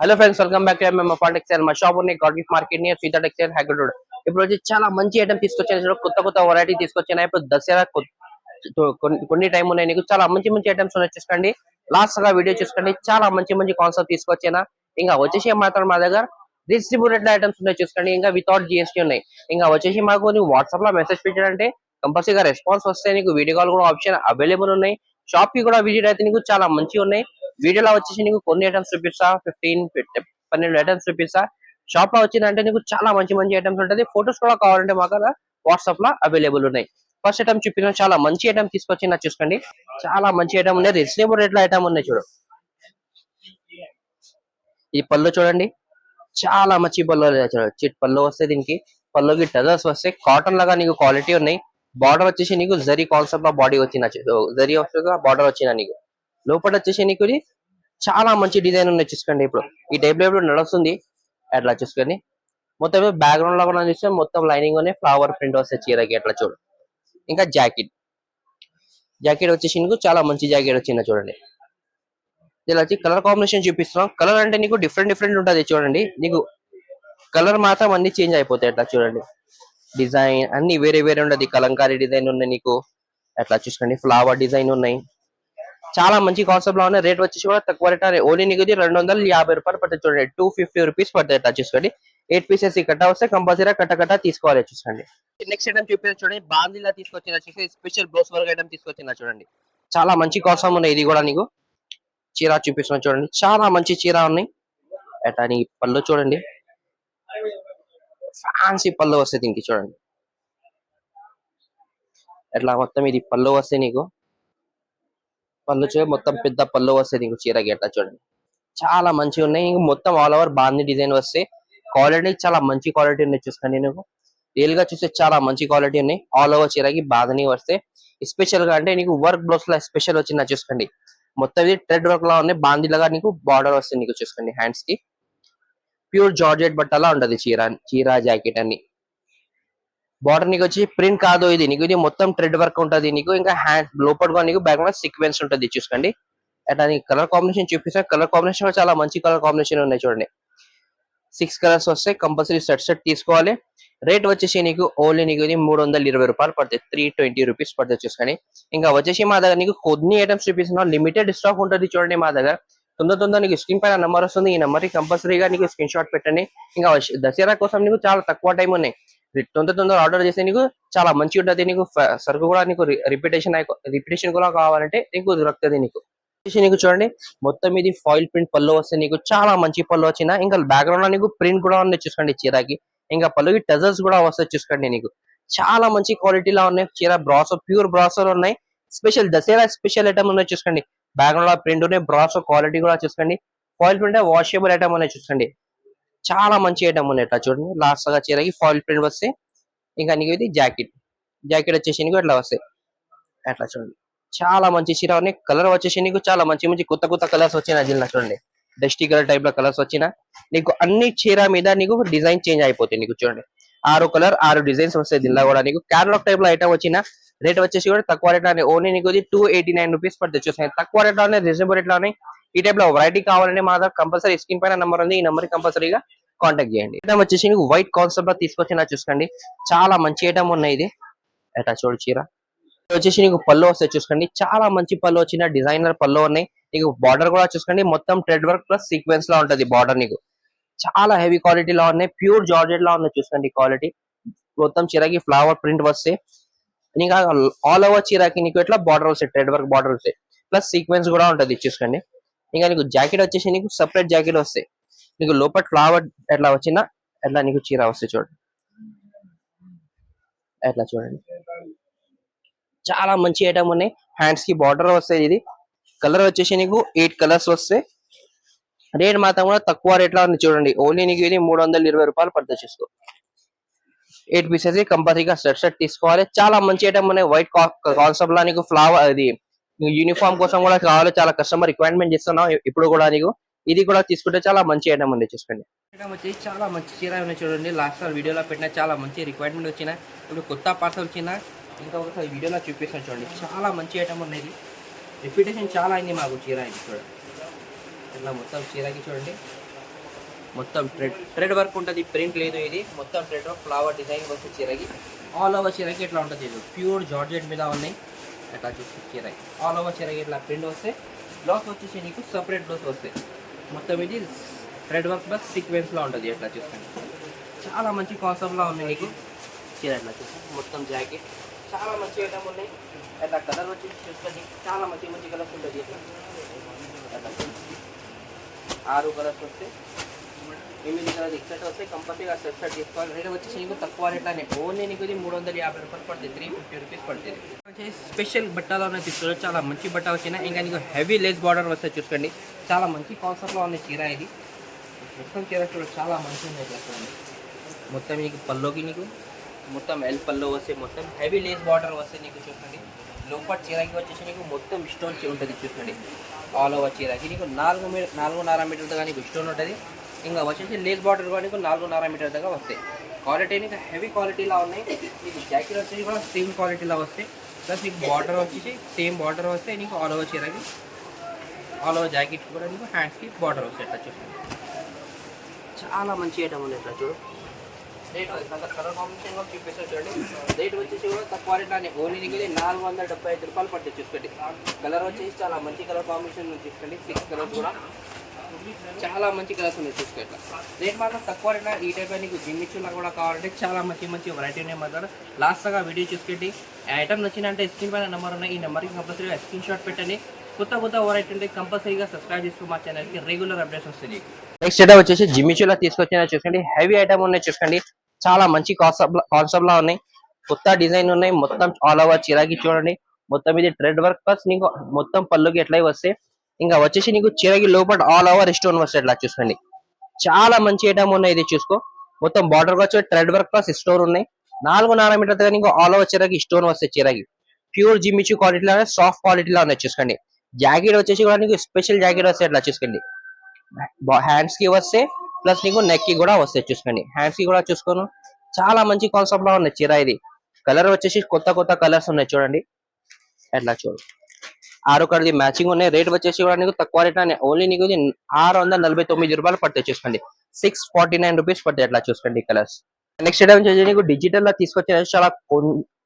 Hello friends, welcome back to MM textile. మా shop ఉన్నాయి God gift market near Sita textile Hyderabad road. ఇప్పుడు వచ్చి చాలా మంచి ఐటమ్ తీసుకొచ్చాను చూడు, కొత్త కొత్త వెరైటీ తీసుకొచ్చాను. ఇప్పుడు దసరా కొన్ని టైం ఉన్నాయి, నీకు చాలా మంచి మంచి ఐటమ్స్ ఉన్నాయి. చూసుకోండి, లాస్ట్ గా వీడియో చూసుకోండి. చాలా మంచి మంచి కాన్సెప్ట్ తీసుకొచ్చానా. ఇంకా వచ్చేసి మాత్రం మా దగ్గర డిస్ట్రిబ్యూటెడ్ ఐటమ్స్ ఉన్నాయి. చూసుకోండి, ఇంకా వితౌట్ జిఎస్టీ ఉన్నాయి. ఇంకా వచ్చేసి మాకు వాట్సాప్ లో మెసేజ్ పెట్టారంటే కంపల్సరీగా రెస్పాన్స్ వస్తే నీకు వీడియో కాల్ కూడా ఆప్షన్ అవైలబుల్ ఉన్నాయి. షాప్ కి కూడా విజిట్ అయితే నీకు చాలా మంచిగా ఉన్నాయి. వీడియోలో వచ్చేసి నీకు కొన్ని ఐటమ్స్ చూపిస్తా, 12 ఐటమ్స్ చూపిస్తా. షాప్ లో వచ్చిందంటే నీకు చాలా మంచి మంచి ఐటమ్స్ ఉంటుంది. ఫొటోస్ కూడా కావాలంటే మాకు వాట్సాప్ లో అవైలబుల్ ఉన్నాయి. ఫస్ట్ ఐటమ్ చూపించిన చాలా మంచి ఐటమ్ తీసుకొచ్చి చూసుకోండి. చాలా మంచి ఐటమ్ ఉన్నాయి, రీజనబుల్ రేట్ లో ఐటమ్ ఉన్నాయి. చూడు, ఈ పళ్ళు చూడండి, చాలా మంచి పళ్ళు చిట్ పళ్ళు వస్తాయి. దీనికి పళ్ళుకి టజర్స్ వస్తాయి. కాటన్ లాగా నీకు క్వాలిటీ ఉన్నాయి. బార్డర్ వచ్చేసి నీకు జరీ కాన్సెప్ట్ లో బాడీ వచ్చిన జరీ వస్తుంది, బార్డర్ వచ్చిన నీకు లోపల వచ్చేసి నీకు చాలా మంచి డిజైన్ ఉన్నాయి. చూసుకోండి, ఇప్పుడు ఈ టైప్ లో ఇప్పుడు నడుస్తుంది. అట్లా చూసుకొని మొత్తం బ్యాక్గ్రౌండ్ లో కూడా చూస్తే మొత్తం లైనింగ్ ఉన్నాయి. ఫ్లవర్ ప్రింట్ వస్తాయి చీరకి. అట్లా చూడు. ఇంకా జాకెట్ వచ్చేసి నీకు చాలా మంచి జాకెట్ వచ్చింది. చూడండి, ఇలా వచ్చి కలర్ కాంబినేషన్ చూపిస్తున్నాం. కలర్ అంటే నీకు డిఫరెంట్ డిఫరెంట్ ఉంటుంది. చూడండి, నీకు కలర్ మాత్రం అన్ని చేంజ్ అయిపోతాయి. అట్లా చూడండి, డిజైన్ అన్ని వేరే వేరే ఉండదు. కలంకారీ డిజైన్ ఉన్నాయి నీకు. అట్లా చూసుకోండి, ఫ్లవర్ డిజైన్ ఉన్నాయి. చాలా మంచి కాన్సెప్ట్ లో ఉన్నాయి. రేట్ వచ్చేసి కూడా తక్కువ రేట్. ఓన్లీ నీకు 250 రూపాయలు పడుతుంది. చూడండి, 250 రూపీస్ పడుతుంది. అట్లా చూసుకోండి, 8 పీసెస్ కట్ట వస్తే కంపల్సరీ కట్ట తీసుకోవాలి. చూసుకోండి, నెక్స్ట్ ఐటమ్ చూపించారు. చూడండి, బాందీలా తీసుకొచ్చిన స్పెషల్ బ్లౌజ్ వర్క్ ఐటమ్ తీసుకొచ్చిన. చూడండి, చాలా మంచి కాన్సెప్ట్ ఉన్నాయి. ఇది కూడా నీకు చీర చూపిస్తున్నా. చూడండి, చాలా మంచి చీర ఉన్నాయి. అట్లా నీ పళ్ళు చూడండి, ఫ్యాన్సీ పళ్ళు వస్తాయి దీనికి. చూడండి, ఎట్లా మొత్తం ఇది పళ్ళు వస్తాయి నీకు. పళ్ళు మొత్తం పెద్ద పళ్ళు వస్తాయి నీకు చీరకి. ఎట్లా చూడండి, చాలా మంచిగా ఉన్నాయి. ఇంక మొత్తం ఆల్ ఓవర్ బాందీ డిజైన్ వస్తాయి. క్వాలిటీ చాలా మంచి క్వాలిటీ ఉన్నాయి. చూసుకోండి, నీకు రియల్ గా చూస్తే చాలా మంచి క్వాలిటీ ఉన్నాయి. ఆల్ ఓవర్ చీరకి బాందీ వస్తాయి. స్పెషల్ గా అంటే నీకు వర్క్ బ్లౌజ్ లా స్పెషల్ వచ్చింది. చూసుకోండి, మొత్తం ఇది థ్రెడ్ వర్క్ లా ఉన్నాయి. బాందీ లాగా నీకు బార్డర్ వస్తుంది. నీకు చూసుకోండి, హ్యాండ్స్ కి ప్యూర్ జార్జెట్ బట్టలా ఉంటది చీర జాకెట్ అన్ని. బార్డర్ నీకు వచ్చి ప్రింట్ కాదు, ఇది మొత్తం థ్రెడ్ వర్క్ ఉంటది నీకు. ఇంకా హ్యాండ్ లోపల నీకు బ్యాక్ సీక్వెన్స్ ఉంటుంది. చూసుకోండి, అట్లా నీకు కలర్ కాంబినేషన్ చూపిస్తాను. కలర్ కాంబినేషన్ చాలా మంచి కలర్ కాంబినేషన్ ఉన్నాయి. చూడండి, 6 కలర్స్ వస్తాయి. కంపల్సరీ సెట్ తీసుకోవాలి. రేట్ వచ్చేసి నీకు ఓన్లీ నీకు 320 రూపాయలు పడుతుంది. 320 రూపీస్ పడుతుంది. చూసుకోండి, ఇంకా వచ్చేసి మా దగ్గర నీకు కొన్ని ఐటమ్స్ చూపిస్తున్నా. లిమిటెడ్ స్టాక్ ఉంటుంది. చూడండి, మా దగ్గర తొందర నీకు స్క్రీన్ పైన నెంబర్ వస్తుంది. ఈ నెంబర్ కి కంపల్సరీగా నీకు స్క్రీన్ షాట్ పెట్టండి. ఇంకా దసరా కోసం నీకు చాలా తక్కువ టైం ఉన్నాయి. తొందర ఆర్డర్ చేస్తే నీకు చాలా మంచి ఉంటుంది. నీకు సరుకు కూడా నీకు రిపిటేషన్ కూడా కావాలంటే నీకు దొరుకుతుంది. నీకు చూడండి, మొత్తం ఇది ఫాయిల్ ప్రింట్ పళ్ళు వస్తే నీకు చాలా మంచి పళ్ళు వచ్చిన. ఇంకా బ్యాక్గ్రౌండ్ లో నీకు ప్రింట్ కూడా ఉంది. చూసుకోండి, చీరకి ఇంకా పళ్ళుకి టజర్స్ కూడా వస్తాయి. చూసుకోండి, నీకు చాలా మంచి క్వాలిటీలో ఉన్నాయి. చీర బ్రాసో ప్యూర్ బ్రాసో ఉన్నాయి. స్పెషల్ దసరా స్పెషల్ ఐటమ్ ఉన్నాయి. చూసుకోండి, బ్యాక్గ్రౌండ్ లో ప్రింట్ ఉన్నాయి. బ్రాసో క్వాలిటీ కూడా చూసుకోండి. ఫాయిల్ ప్రింట్ వాషబుల్ ఐటమ్ ఉన్నాయి. చూసుకోండి, చాలా మంచి ఐటమ్ ఉన్నాయి. అట్లా చూడండి, లాస్ట్ గా చీరకి ఫాయిల్ ప్రింట్ వస్తే. ఇంకా నీకు ఇది జాకెట్ వచ్చేసి నీకు ఎట్లా వస్తాయి. అట్లా చూడండి, చాలా మంచి చీర ఉన్నాయి. కలర్ వచ్చేసి నీకు చాలా మంచి మంచి కొత్త కలర్స్ వచ్చిన జిల్లా. చూడండి, డస్టీ కలర్ టైప్ లో కలర్స్ వచ్చిన నీకు. అన్ని చీర మీద నీకు డిజైన్ చేంజ్ అయిపోతాయి. నీకు చూడండి, 6 డిజైన్స్ వస్తాయి. దీనిలో కూడా నీకు క్యాటలాగ్ టైప్ లో ఐటమ్ వచ్చిన. రేట్ వచ్చేసి కూడా తక్కువ రేట్ లో ఓన్లీ నీకు 289 రూపీస్ పడుతుంది. చూసాను, తక్కువ రేట్ లో ఉన్నాయి, రీజనబుల్ రేట్ లో ఉన్నాయి. ఈ టైప్ లో వెరైటీ కావాలంటే మా దగ్గర కంపల్సరీ స్క్రీన్ పైన నెంబర్ ఉంది. ఈ నెంబర్ కంపల్సరీగా కాంటాక్ట్ చేయండి. ఐటమ్ వచ్చేసి నీకు వైట్ కాన్సెప్ట్ లో తీసుకొచ్చిన. చూసుకోండి, చాలా మంచి ఐటమ్ ఉన్నాయి. ఇది ఎట్లా చూడు, చీర వచ్చేసి నీకు పళ్ళు వస్తాయి. చూసుకోండి, చాలా మంచి పళ్ళు వచ్చిన డిజైనర్ పళ్ళు ఉన్నాయి. నీకు బార్డర్ కూడా చూసుకోండి, మొత్తం థ్రెడ్ వర్క్ ప్లస్ సీక్వెన్స్ లా ఉంటది బార్డర్. నీకు చాలా హెవీ క్వాలిటీ లో ఉన్నాయి. ప్యూర్ జార్జెట్ లా ఉన్నాయి. చూసుకోండి, క్వాలిటీ మొత్తం చీరకి ఫ్లవర్ ప్రింట్ వస్తాయి. ఇంకా ఆల్ ఓవర్ చీరకి నీకు ఎట్లా బార్డర్ వస్తాయి, థ్రెడ్ వర్క్ బార్డర్ వస్తాయి, ప్లస్ సీక్వెన్స్ కూడా ఉంటది. చూసుకోండి, ఇంకా నీకు జాకెట్ వచ్చేసి నీకు సెపరేట్ జాకెట్ వస్తాయి. నీకు లోపల ఫ్లవర్ ఎట్లా వచ్చినా ఎట్లా నీకు చీర వస్తాయి. చూడండి, ఎట్లా చూడండి, చాలా మంచి ఐటమ్ ఉన్నాయి. హ్యాండ్స్ కి బార్డర్ వస్తాయి. ఇది కలర్ వచ్చేసి నీకు 8 కలర్స్ వస్తాయి. రేట్ మాత్రం కూడా తక్కువ రేట్ లో ఉంది. చూడండి, ఓన్లీ నీకు 320 రూపాయలు పడుతుంది. చూసుకో, 8 పీసెస్ కంపల్సరీగా సెట్ తీసుకోవాలి. చాలా మంచి ఐటమ్ ఉన్నాయి. వైట్ కాన్సెప్ట్ లో నీకు ఫ్లవర్ అది యూనిఫామ్ కోసం కూడా కావాలి. చాలా కస్టమర్ రిక్వైర్మెంట్ చేస్తున్నాం ఇప్పుడు కూడా. నీకు ఇది కూడా తీసుకుంటే చాలా మంచి ఐటమ్ ఉంది. చూసుకోండి, ఐటమ్ వచ్చి చాలా మంచి చీర ఉన్నాయి. చూడండి, లాస్ట్ వీడియోలో పెట్టిన చాలా మంచి రిక్వైర్మెంట్ వచ్చిన. ఇప్పుడు కొత్త పార్సల్ వచ్చిన ఇంకా ఒకసారి వీడియోలో చూపిస్తాను. చూడండి, చాలా మంచి ఐటమ్ ఉన్నది. రిపిటేషన్ చాలా అయింది మాకు చీర. ఇది చూడండి, ఇట్లా మొత్తం చీరకి చూడండి మొత్తం థ్రెడ్ వర్క్ ఉంటుంది, ప్రింట్ లేదు, ఇది మొత్తం థ్రెడ్ వర్క్ ఫ్లవర్ డిజైన్ వస్తుంది చీరకి. ఆల్ ఓవర్ చీరకి ఇట్లా ఉంటుంది, ఇది ప్యూర్ జార్జెట్ మీద ఉన్నాయి. అట్లా చూసి చీరకి ఆల్ ఓవర్ చీరకి ఇట్లా ప్రింట్ వస్తే, బ్లౌజ్ వచ్చేసి నీకు సపరేట్ బ్లౌజ్ వస్తాయి. మొత్తం ఇది థ్రెడ్ వర్క్ ప్లస్ సీక్వెన్స్లో ఉంటుంది. ఎట్లా చూసుకోండి, చాలా మంచి కాన్సెప్ట్లో ఉంది నీకు చీర. ఎట్లా చూసుకోండి, మొత్తం జాకెట్ చాలా మంచి ఐటమ్ ఉన్నాయి. అట్లా కలర్ వచ్చేసి చూసుకోండి, చాలా మంచి మంచి కలర్స్ ఉంటుంది. అట్లా 6 కలర్స్ వస్తాయి, 8 కలర్స్ ఎక్సెట్ వస్తాయి. కంపల్సరీగా సెట్ తీసుకోవాలి. రేట్ వచ్చేసి నీకు తక్కువ రేట్లోనే, ఓన్లీ నీకు ఇది 350 రూపాయలు పడుతుంది, 350 రూపీస్ పడుతుంది. స్పెషల్ బట్టలోనే తీసుకోవాలి, చాలా మంచి బట్ట వచ్చినాయి. ఇంకా నీకు హెవీ లేస్ బార్డర్ వస్తాయి చూసుకోండి, చాలా మంచి కాన్సెప్ట్లో ఉన్న చీర ఇది. మొత్తం చీర చూడండి, చాలా మంచి ఉన్నాయి చూసుకోండి. మొత్తం నీకు పల్లోకి నీకు మొత్తం ఎల్ పల్లో వస్తే, మొత్తం హెవీ లేస్ బార్డర్ వస్తే నీకు చూసుకోండి. లోపల చీరకి వచ్చేసి నీకు మొత్తం స్టోన్ ఉంటుంది చూసుకోండి. ఆల్ ఓవర్ చీరకి నీకు 4.5 మీటర్ దాకా నీకు స్టోన్ ఉంటుంది. ఇంకా వచ్చేసి లేస్ బార్డర్ కూడా నీకు 4.5 మీటర్ దాకా వస్తాయి. క్వాలిటీ నీకు హెవీ క్వాలిటీలా ఉన్నాయి. నీకు జాకెట్ వచ్చేసి కూడా సేమ్ క్వాలిటీలా వస్తాయి. ప్లస్ నీకు బార్డర్ వచ్చేసి సేమ్ బార్డర్ వస్తాయి నీకు ఆల్ ఓవర్ చీరకి. ఆల్ ఓవర్ జాకెట్ కూడా నీకు హ్యాండ్స్కి బార్డర్ వస్తాయి. ఎట్లా చూసుకోండి, చాలా మంచి ఐటమ్ ఉంది. ఎట్లా చూడు, రేట్ కలర్ కాంబినేషన్ కూడా చూపిస్తాను చూడండి. రేట్ వచ్చేసి కూడా తక్కువ రేట్లానే, ఓన్లీ నీకు 475 రూపాయలు పడుతుంది చూసుకోండి. కలర్ వచ్చేసి చాలా మంచి కలర్ కాంబినేషన్ చూసుకోండి. 6 కలర్స్ కూడా చాలా మంచి కలర్స్ ఉన్నాయి చూసుకోండి. రేట్ మాత్రం తక్కువ రేట్లా. ఈ టైప్ నీకు జిమ్మిచ్చులా కూడా కావాలంటే చాలా మంచి మంచి వెరైటీ ఉన్నాయి. మాత్రం లాస్ట్గా వీడియో చూసుకోండి. ఐటమ్ నచ్చిందంటే స్క్రీన్ పైన నెంబర్ ఉన్నాయి, ఈ నెంబర్కి కంపల్సరీగా స్క్రీన్ షాట్ పెట్టండి. కొత్త వెరైటీ ఉంటే కంపల్సరీగా సబ్స్క్రైబ్ చేసుకో, మా ఛానల్కి రెగ్యులర్ అప్డేట్స్ వస్తుంది. నెక్స్ట్ ఐటమ్ వచ్చేసి జిమ్మిచ్చులా తీసుకొచ్చిన చూసుకోండి. హెవీ ఐటమ్ ఉన్నాయి చూసుకోండి, చాలా మంచి కాన్సెప్ట్ లా ఉన్నాయి. కొత్త డిజైన్ ఉన్నాయి. మొత్తం ఆల్ ఓవర్ చీరకి చూడండి, మొత్తం ఇది థ్రెడ్ వర్క్ ప్లస్ నీకు మొత్తం పళ్ళుకి ఎట్లా వస్తాయి. ఇంకా వచ్చేసి నీకు చీరకి లోపల ఆల్ ఓవర్ స్టోన్ వస్తాయి. ఎట్లా చూసుకోండి, చాలా మంచి ఐటమ్ ఉన్నాయి. ఇది చూసుకో, మొత్తం బార్డర్ వచ్చి థ్రెడ్ వర్క్ ప్లస్ స్టోన్ ఉన్నాయి. 4.5 మీటర్ దగ్గర నీకు ఆల్ ఓవర్ చీరకి స్టోన్ వస్తాయి. చీరకి ప్యూర్ జిమ్మిచ్చు క్వాలిటీలో సాఫ్ట్ క్వాలిటీలో ఉన్నాయి చూసుకోండి. జాకెట్ వచ్చేసి కూడా నీకు స్పెషల్ జాకెట్ వస్తాయి. ఎట్లా చూసుకోండి, హ్యాండ్స్ కి వస్తే ప్లస్ నీకు నెక్ కి కూడా వస్తాయి చూసుకోండి. హ్యాండ్స్ కి కూడా చూసుకోను, చాలా మంచి కాన్సెప్ట్ లో ఉన్నాయి చీర ఇది. కలర్ వచ్చేసి కొత్త కలర్స్ ఉన్నాయి చూడండి. ఎట్లా చూడు, 6 కలర్ది మ్యాచింగ్ ఉన్నాయి. రేట్ వచ్చేసి కూడా నీకు తక్కువ రేట్ అని, ఓన్లీ నీకు 649 రూపాయలు పడతాయి చూసుకోండి. 649 రూపీస్ పడతాయి. ఎట్లా చూసుకోండి కలర్స్. నెక్స్ట్ ఐటమ్ వచ్చేసి నీకు డిజిటల్ లా తీసుకొచ్చిన చాలా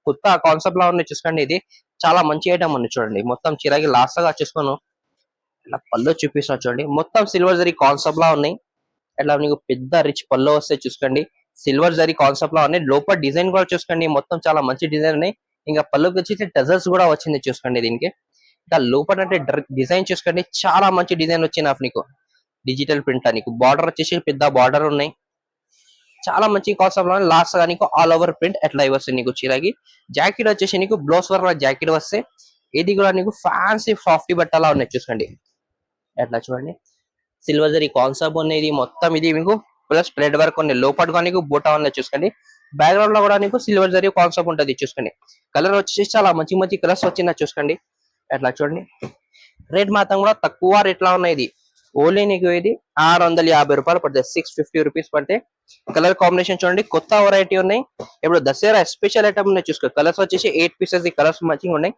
కొత్త కాన్సెప్ట్ లా ఉన్నాయి చూసుకోండి. ఇది చాలా మంచి ఐటమ్ ఉంది చూడండి. మొత్తం చీరకి లాస్ట్ గా చూసుకోను, ఇట్లా పళ్ళు చూపిస్తున్నా చూడండి. మొత్తం సిల్వర్ జరీ కాన్సెప్ట్ లా ఉన్నాయి. ఇట్లా నీకు పెద్ద రిచ్ పళ్ళు వస్తాయి చూసుకోండి. సిల్వర్ జరీ కాన్సెప్ట్ లా ఉన్నాయి. లోపల డిజైన్ కూడా చూసుకోండి, మొత్తం చాలా మంచి డిజైన్ ఉన్నాయి. ఇంకా పళ్ళుకి వచ్చేసి టజల్స్ కూడా వచ్చింది చూసుకోండి. దీనికి ఇంకా లోపల అంటే డిజైన్ చూసుకోండి, చాలా మంచి డిజైన్ వచ్చింది నీకు. డిజిటల్ ప్రింట్ నీకు బార్డర్ వచ్చేసి పెద్ద బార్డర్ ఉన్నాయి. చాలా మంచి కాన్సెప్ట్ లో లాస్ట్ గా నీకు ఆల్ ఓవర్ ప్రింట్ ఎట్లా వస్తుంది నీకు చీరకి. జాకెట్ వచ్చేసి నీకు బ్లౌజ్ వర్క్ జాకెట్ వస్తే, ఇది కూడా నీకు ఫ్యాన్సీ సాఫ్టీ బట్టలా ఉన్నాయి చూసుకోండి. ఎట్లా చూడండి, సిల్వర్ జరీ కాన్సెప్ట్ ఉన్నాయి. ఇది మొత్తం ఇది మీకు ప్లస్ థ్రెడ్ వర్క్ ఉంది. లోపల నీకు బూటా ఉన్నాయి చూసుకోండి. బ్యాక్గ్రౌండ్ లో కూడా నీకు సిల్వర్ జరీ కాన్సెప్ట్ ఉంటుంది చూసుకోండి. కలర్ వచ్చేసి చాలా మంచి మంచి కలర్స్ వచ్చిందా చూసుకోండి. ఎట్లా చూడండి, రేట్ మాత్రం కూడా తక్కువ రేట్ లా ఉన్నాయి. ఇది ఓన్లీ నీకు ఇది 650 రూపాయలు పడుతుంది, 650 రూపీస్ పడితే. కలర్ కాంబినేషన్ చూడండి, కొత్త వెరైటీ ఉన్నాయి. ఇప్పుడు దసరా స్పెషల్ ఐటమ్ ఉన్నాయి చూసుకో. కలర్స్ వచ్చేసి 8 పీసెస్ కలర్స్ మంచిగా ఉన్నాయి.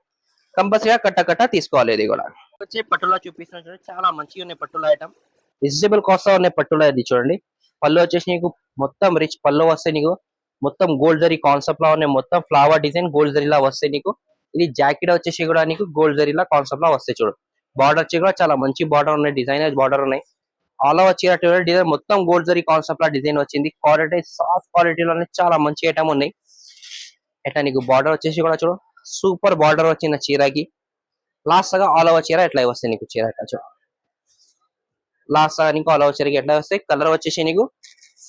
కంపల్సరీగా కట్ట తీసుకోవాలి. ఇది కూడా వచ్చి పట్టులా చూపిస్తున్నా చూడండి, చాలా మంచిగా ఉన్నాయి పట్టులా ఐటమ్. రీజనబుల్ కాస్ట్ ఉన్నాయి పట్టులా. ఇది చూడండి, పళ్ళు వచ్చేసి నీకు మొత్తం రిచ్ పళ్ళు వస్తాయి నీకు. మొత్తం గోల్డ్ జరీ కాన్సెప్ట్ లా ఉన్నాయి. మొత్తం ఫ్లవర్ డిజైన్ గోల్డ్ జరీలా వస్తాయి నీకు. ఇది జాకెట్ వచ్చేసి కూడా నీకు గోల్డ్ జరీలా కాన్సెప్ట్ లా వస్తాయి చూడు. బార్డర్ వచ్చి కూడా చాలా మంచి బార్డర్ ఉన్నాయి, డిజైనర్ బార్డర్ ఉన్నాయి. ఆల్ ఓవర్ చీర డిజైన్ మొత్తం గోల్డ్ జరీ కాన్సెప్ట్ లా డిజైన్ వచ్చింది. క్వాలిటీ సాఫ్ట్ క్వాలిటీలోనే చాలా మంచి ఐటమ్ ఉన్నాయి. ఎట్లా నీకు బార్డర్ వచ్చేసి కూడా చూడు, సూపర్ బార్డర్ వచ్చింది చీరకి. లాస్ట్ గా ఆల్ ఓవర్ చీర ఎట్లా వస్తాయి నీకు చీర. ఎట్లా చూడు, లాస్ట్ గా నీకు ఆల్ ఓవర్ చీరకి ఎట్లా వస్తాయి. కలర్ వచ్చేసి నీకు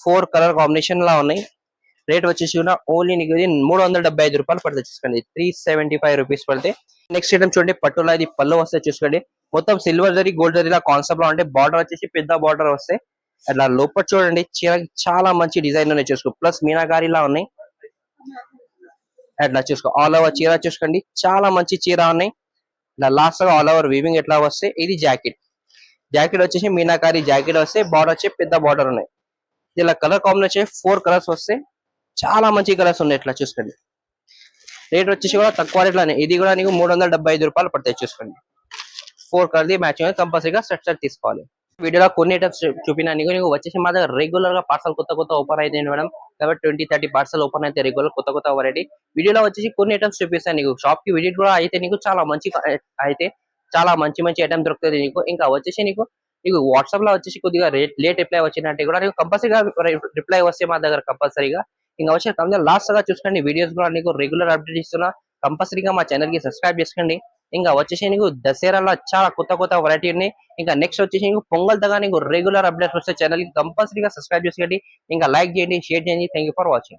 4 కలర్ కాంబినేషన్ లా ఉన్నాయి. రేట్ వచ్చేసి కూడా ఓన్లీ నీకు 375 రూపాయలు పడుతుంది చూసుకోండి. 375 రూపీస్ పడితే. నెక్స్ట్ ఐటమ్ చూడండి, పట్టులా ఇది పళ్ళు వస్తాయి చూసుకోండి. మొత్తం silver zari gold zari concept లో ఉంటే బార్డర్ వచ్చేసి పెద్ద బార్డర్ వస్తాయి. అట్లా లోపల చూడండి, చీర చాలా మంచి డిజైన్ ఉన్నాయి చూసుకో. ప్లస్ మీనాకారిలా ఉన్నాయి. అట్లా చూసుకో, ఆల్ ఓవర్ చీర చూసుకోండి, చాలా మంచి చీర ఉన్నాయి. ఇలా లాస్ట్ గా ఆల్ ఓవర్ వీవింగ్ ఎట్లా వస్తే. ఇది జాకెట్ వచ్చేసి మీనాకారి జాకెట్ వస్తే, బార్డర్ వచ్చి పెద్ద బార్డర్ ఉన్నాయి. ఇలా కలర్ కాంబినేషన్ 4 కలర్స్ వస్తే, చాలా మంచి కలర్స్ ఉన్నాయి. ఇట్లా చూసుకోండి, రేట్ వచ్చేసి కూడా తక్కువ రేట్లోనే. ఇది కూడా నీకు 375 రూపాయలు పడతాయి చూసుకోండి. 4 కలర్ది మ్యాచింగ్ కంపల్సరీగా సెట్ తీసుకోవాలి. వీడియోలో కొన్ని ఐటమ్స్ చూపినా నీకు వచ్చేసి మా దగ్గర రెగ్యులర్ గా పార్సల్ కొత్త కొత్త ఓపెన్ అయితే మేడం. కాబట్టి 20-30 పార్సల్ ఓపెన్ అయితే రెగ్యులర్ కొత్త కొత్త వెరైటీ. వీడియోలో వచ్చేసి కొన్ని ఐటమ్స్ చూపిస్తాను నీకు. షాప్ కి విజిట్ కూడా అయితే నీకు చాలా మంచి అయితే చాలా మంచి మంచి ఐటమ్ దొరుకుతుంది నీకు. ఇంకా వచ్చేసి నీకు నీకు వాట్సాప్ లో వచ్చేసి కొద్దిగా లేట్ రిప్లై వచ్చిందంటే కూడా నీకు కంపల్సరీగా రిప్లై వస్తే మా దగ్గర కంపల్సరీగా. ఇంకా వచ్చి లాస్ట్ గా చూసుకోండి వీడియోస్ కూడా నీకు రెగ్యులర్ అప్డేట్ ఇస్తున్నా. కంపల్సరీగా మా ఛానల్ కి సబ్స్క్రైబ్ చేసుకోండి. ఇంకా వచ్చేసి నీకు దసరాలో చాలా కొత్త కొత్త వెరైటీ ఉన్నాయి. ఇంకా నెక్స్ట్ వచ్చేసి నీకు పొంగల్ దగ్గర నీకు రెగ్యులర్ అప్డేట్స్ వస్తే ఛానల్ కి కంపల్సరీగా సబ్స్క్రైబ్ చేసుకోండి. ఇంకా లైక్ చేయండి, షేర్ చేయండి. Thank for watching.